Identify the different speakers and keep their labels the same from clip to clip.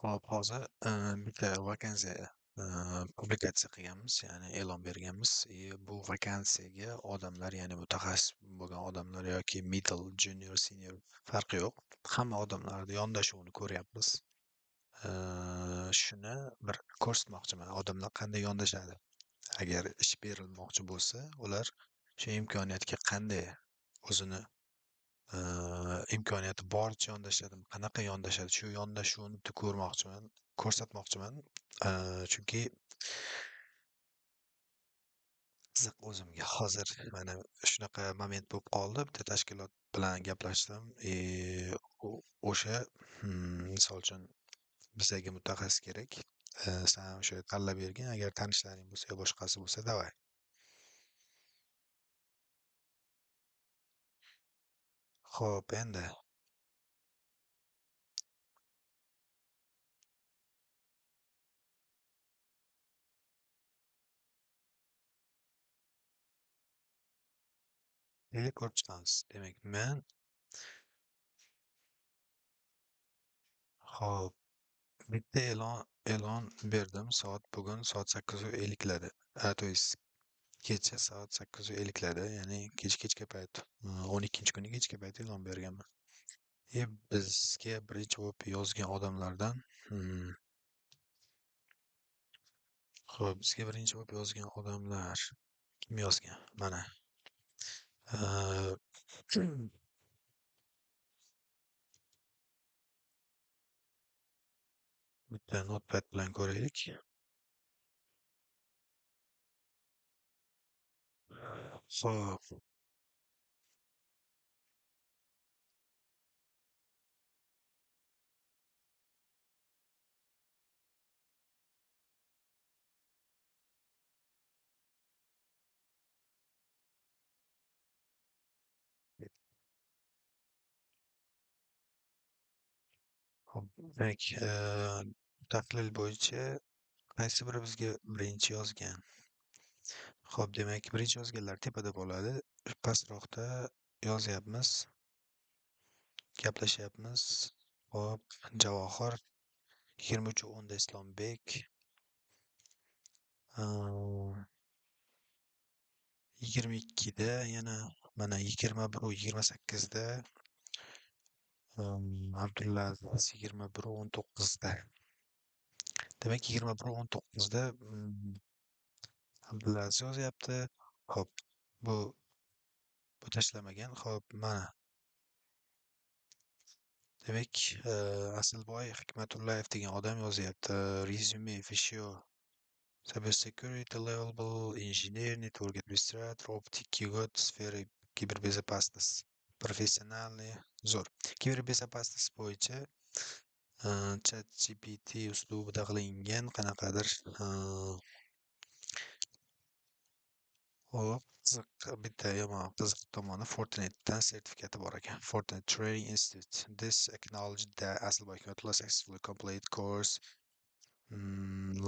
Speaker 1: Hop, hozir bitta vakansiya publikatsiya qilganmiz, ya'ni e'lon berganmiz. Bu vakansiyaga odamlar, ya'ni mutaxassis bo'lgan odamlar yoki middle, junior, senior farqi yo'q. Hamma odamlarni yondashuvini ko'ryapmiz. Shuni bir ko'rsatmoqchiman, odamlar qanday yondashadi. Agar ish berilmoqchi bo'lsa, ular shu imkoniyatga qanday o'zini imkoniyati boricha yondashadimi, qanaqa yondashadi, shu yondashuvni ko'rmoqchiman, ko'rsatmoqchiman. Chunki qiziq o'zimga hozir mana shunaqa moment bo'lib qoldi. Bitta tashkilot bilan gaplashdim. O'sha misol uchun bizga mutaxassis kerak. San o'sha tanlab bergin, agar tanishlaring bo'lsa yo boshqasi bo'lsa davay. Xo'p, endi ko'rib chiqamiz. Demak, men xo'p, bitta e'lon berdim. Bugun soat 8:50larda. To есть kecha soat 8:50larda, ya'ni kechga payt, 12-kuni kechga payt e'lon berganman. Bizga birinchi bo'lib yozgan odamlardan, xo'p, bizga birinchi bo'lib yozgan odamlar kim yozgan? Mana. Bitta notepad bilan ko'raylik. Xo'p, demak, tahlil bo'yicha qaysi biri bizga birinchi yozgan? Xo'p, demak, birinchi yozganlar tepada bo'ladi. Pastroqda yozyapmiz, gaplashyapmiz. Xo'p, Javohir 23:10 Islombek, 22da yana mana 21:28da Abdulaziz 21:19da. Demak, 21:19da Abdulaziz yozyapti. Xo'p, bu tashlamagan. Xo'p, mana. Demak, Asilboy Hikmatullayev degan odam yozyapti. Resume, official, cybersecurity level, inженер, network administrator, optik код, сфера кибербезопасность, professionalniy, zo'r. Kiberbezopasность bo'yicha ChatGPT uslubida qilingan qanaqadir hop, qiziq bitta yomon qiziq tomoni Fortnite'dan sertifikati bor ekan. Fortnite Training Institute. This acknowledged that Asilboy Hikmatullah successfully completed course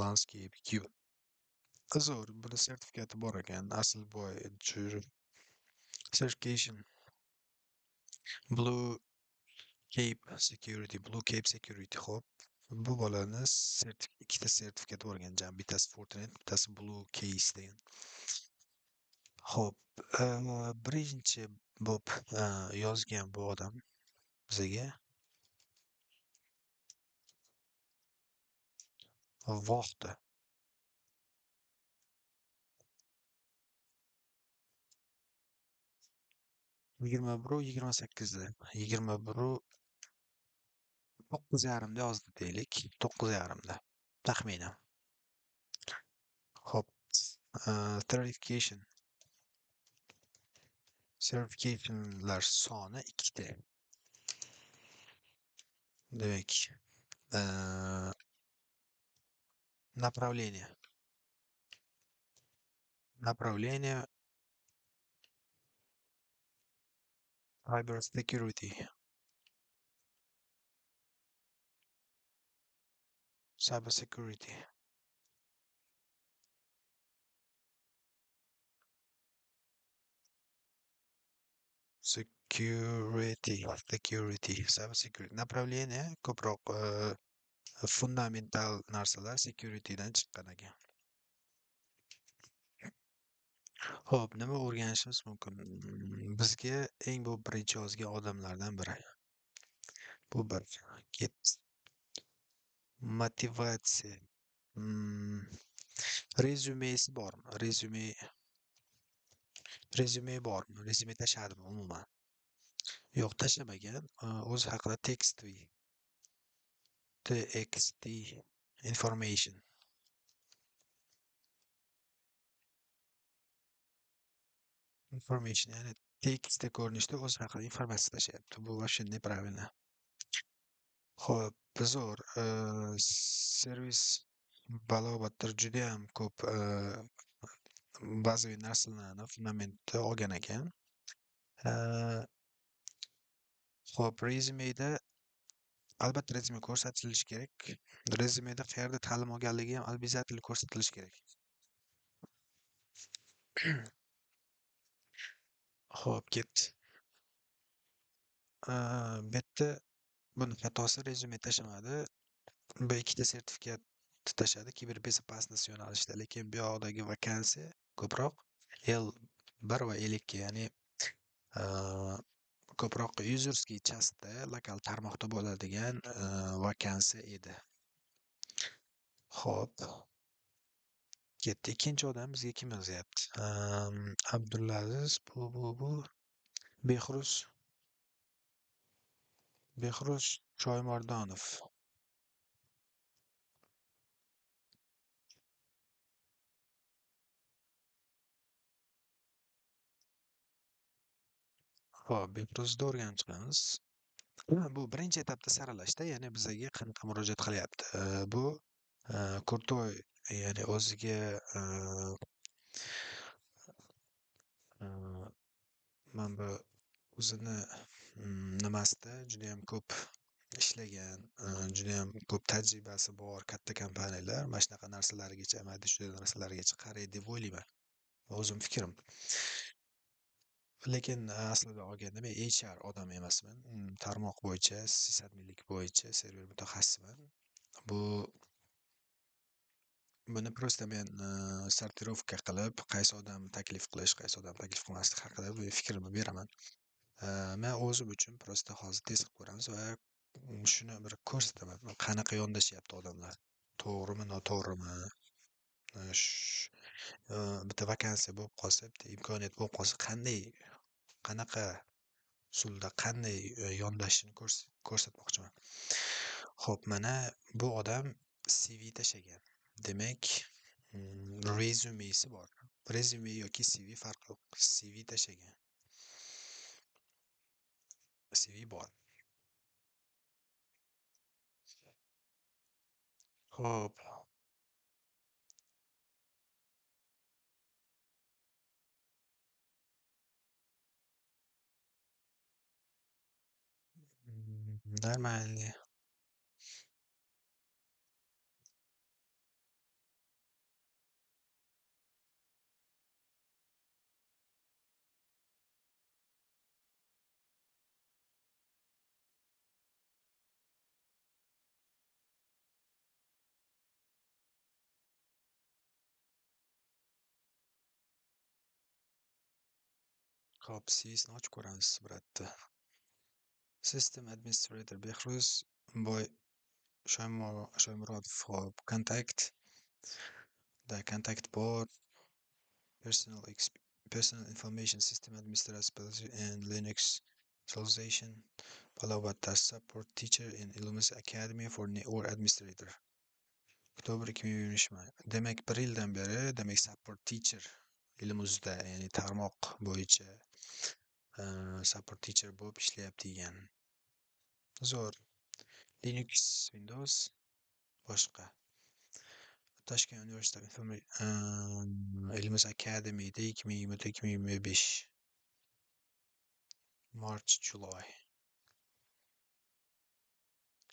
Speaker 1: landscape cube. Zo'r, buni sertifikati bor ekan. Asilboy certification Blue Blue Cape Security. Hop. Bu bolani ikkita sertifikati bor ekan. Jam bittasi Fortnite, bittasi Blue Case degan. Xo'p, birinchi bo'lib yozgan bu odam bizga Vohda. 21:28da. 9:30da yozdi deylik. 9:30da. Taxminan. Xo'p, certificationlar soni 2ta. Demak, направление cyber security, cyber security. Направление ko'proq Fundamental narsalar security'dan chiqqan ekan. Xo'p, nima o'rganishimiz mumkin? Bizga eng bu birinchi yozgan odamlardan biri. Bu bir. Ket. Motivatsiya. Hmm, Rezyumesi bormi? Rezyume bormi? Rezyume tashladimi umuman? Yo'q, tashlamagan. O'zi haqida TXT information. Information, ya'ni tekstda ko'rinishda o'zi haqida informatsiya tashlayapti. Bu вообще неправильно. Xo'p, zo'r. Servis balobatlar judayam ko'p bazaviy narsalarni fundamentda olgan ekan. Xo'p, rezyumeda albatta rezyume ko'rsatilishi kerak. Rezyumeda qayerda ta'lim olganligi ham обязательно ko'rsatilishi kerak. Xo'p, ketdi. Bu yerda buni xatosi rezyume tashlamadi. Bu ikkita sertifikat tashladi kiberbezopasность yo'nalishida, lekin bu yoqdagi vakansiya ko'proq L1 va L2, ya'ni ko'proq userskiy chastda lokal tarmoqda bo'ladigan vakansiya edi. Xo'p, ketdi. Ikkinchi odam bizga kim yozyapti? Abdulaziz, bu Behruz Shoymardonov. Xo'p, Behruzni o'rganib chiqamiz. Bu birinchi etapda saralashda, ya'ni bizga qanaqa murojaat qilyapti. Bu Kurtoy, ya'ni o'ziga mana bu o'zini nimasida judayam ko'p ishlagan, judayam ko'p tajribasi bor katta kompaniyalar mana shunaqa narsalargacha, mayda chuyda narsalargacha qaraydi deb o'ylayman. O'zim fikrim. Lekin aslida olganda men HR odam emasman. Tarmoq bo'yicha, sysadminlik bo'yicha server mutaxassisiman. Buni просто men sortirovka qilib, qaysi odam taklif qilish, qaysi odam taklif qilmaslik haqida bir fikrimni beraman. Men o'zim uchun просто hozir test qilib ko'ramiz va shuni bir ko'rsataman. Qanaqa yondashyapti odamlar. To'g'rimi, noto'g'rimi? Bitta vakansiya bo'lib qolsa, bitta imkoniyat bo'lib qolsa, qanaqa usulda, qanday yondashishini ko'rsatmoqchiman. Xo'p, mana bu odam CV tashlagan. Demak, rezyumesi bor. Rezyume yoki CV farqi yo'q. CV tashlagan. CV bor. Xo'p. Нормально. Xo'p, CV'sini ochib ko'ramiz, biratda. System administrator Behruz Boy Shoymurodov. Xo'p, contact. The contact board, personal information system administrator and Linux installation. Balobatda support teacher in Illumis Academy for Network Administrator. Oktober 2020. Demak, 1 yildan beri, demak, support teacher Illumisda, ya'ni tarmoq bo'yicha support teacher bo'lib ishlayapti degan. Zo'r. Linux, Windows, boshqa. Toshkent universiteti Illumis Academy'da 2020-2025. March, July.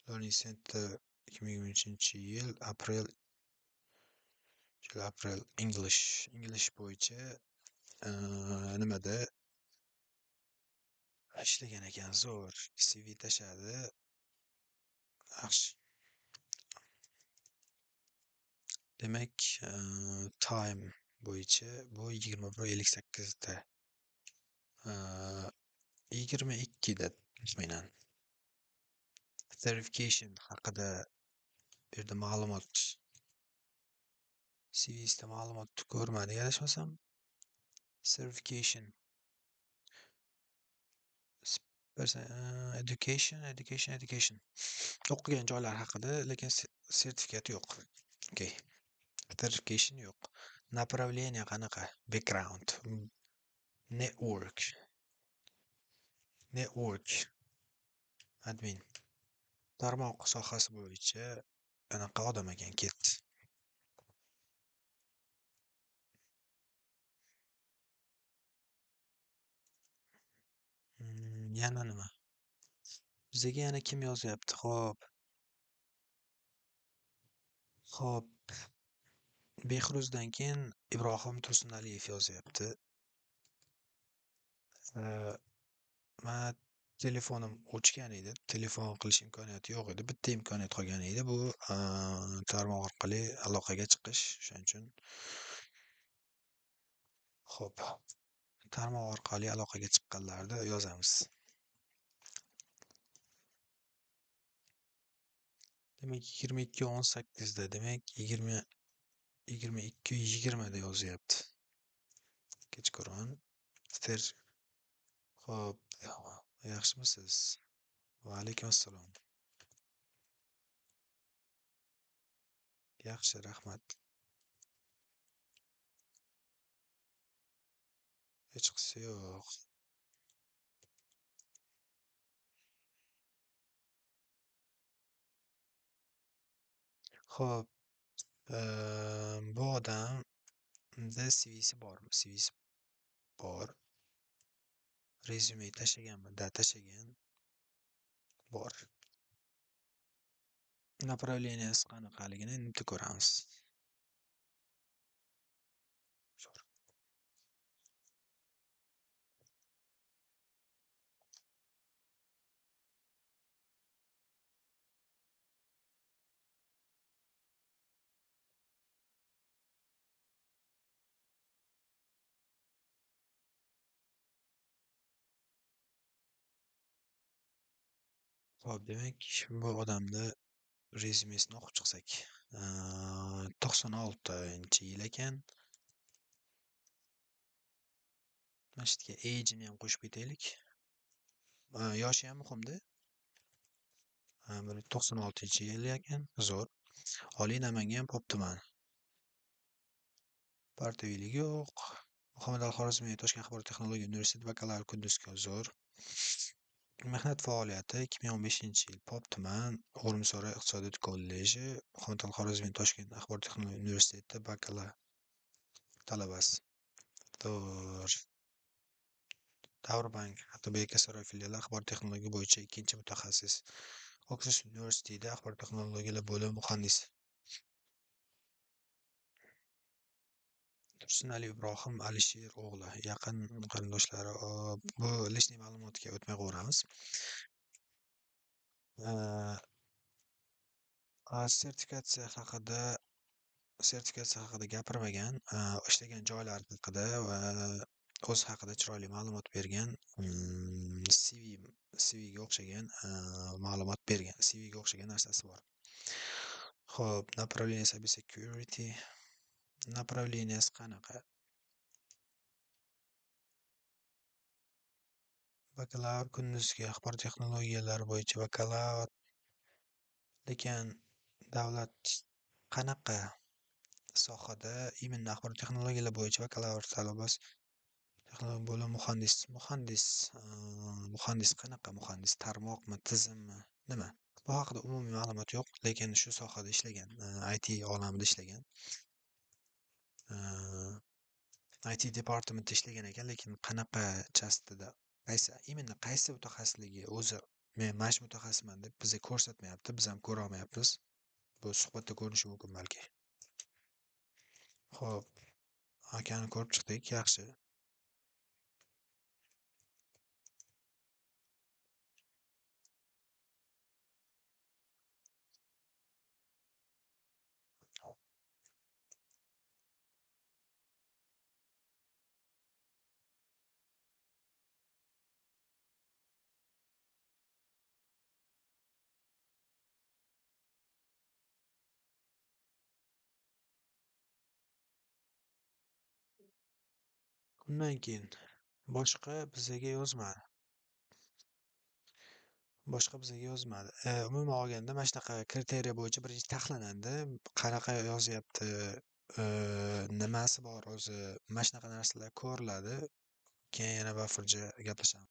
Speaker 1: Learning Center 2023-yil aprel English bo'yicha nimada ishlagan ekan. Zo'r. CV tashladi. Yaxshi. Demak, time bo'yicha bu 21:58 da. 22 da taxminan. Verification haqida bu yerda ma'lumot CV'sida ma'lumot ko'rmadik adashmasam. Certification education. O'qigan joylar haqida, lekin sertifikat yo'q. Okay. Certification yo'q. Направление qanaqa? Background. Network. Admin. Tarmoq sohasi bo'yicha anaqa odam ekan, ketdi. Yana nima? Bizga yana kim yozyapti? Xo'p. Behruzdan keyin Ibrohim Tursunaliyev yozyapti. Men telefonim o'chgan edi. Telefon qilish imkoniyati yo'q edi. Bitta imkoniyat qolgan edi. Bu tarmoq orqali aloqaga chiqish. Shuning uchun xo'p, tarmoq orqali aloqaga chiqqanlarni yozamiz. Demak, 22:18 da, demak 22:20 da yozyapti. Kechqurun. Xo'p, yaxshimisiz? Va alaykum assalom. Yaxshi, rahmat. Hech qisi yo'q. Xo'p, bu odamda CV'si bormi? CV'si bor. Rezyume tashlaganmi? Da, tashlagan. Bor. Направленияsi qanaqaligini endi ko'ramiz. Xo'p, demak, bu odamda rezyumesini o'qib chiqsak, 96-yil ekan. Mana shu yerga age'ini ham qo'shib ketaylik. Yoshi ham muhimda. 96-yil ekan, zo'r. Oliy Namangan pop tumani. Partiyaviylik yo'q. Muhammad al-Xorazmiy Toshkent axborot texnologiya universiteti bakalavr Kunduzgi, zo'r. Mehnat faoliyati 2015-yil pop tuman O'g'rimisor iqtisodiyot kolleji, Muhammad al-Xorazmiy Toshkent axborot texnologiya universiteti bakalavr talabasi. Davr Ato'bek Akasaroy filiali axborot texnologiya bo'yicha ikkinchi mutaxassis. Oxford universitetida axborot texnologiyalar bo'limi muhandisi. Tursunaliyev Ibrohim Alisher o'g'li, yaqin qarindoshlari. Bu lishniy ma'lumotga o'tmay qo'yamiz. Sertifikatsiya haqida gapirmagan, ishlagan joylar haqida va o'zi haqida chiroyli ma'lumot bergan, CVga o'xshagan ma'lumot bergan, CVga o'xshagan narsasi bor. Xo'p, направление cyber security. Направленияsi qanaqa? Bakalavr kunduzgi axborot texnologiyalari bo'yicha bakalavr. Lekin davlat qanaqa sohada imенно axborot texnologiyalar bo'yicha bakalavr talabasi? Texnologik bo'lim muhandis qanaqa muhandis? Tarmoqmi, tizimmi, nima? Bu haqida umumiy ma'lumot yo'q, lekin shu sohada ishlagan, IT olamida ishlagan. IT departamentda ishlagan ekan, lekin qanaqa частida, qaysi mutaxassisligi o'zi men mana shu mutaxassisman deb bizga ko'rsatmayapti, biz ham ko'ra olmayapmiz. Bu suhbatda ko'rinishi mumkin balki. Xo'p, akani ko'rib chiqdik, yaxshi. Undan keyin boshqa bizga yozmadi. Boshqa bizga yozmadi. Umuman olganda mana shunaqa kriteriya bo'yicha birinchi taxlanadi. Qanaqa yozyapti, nimasi bor o'zi, mana shunaqa narsalar ko'riladi. Keyin yana bafurja gaplashamiz.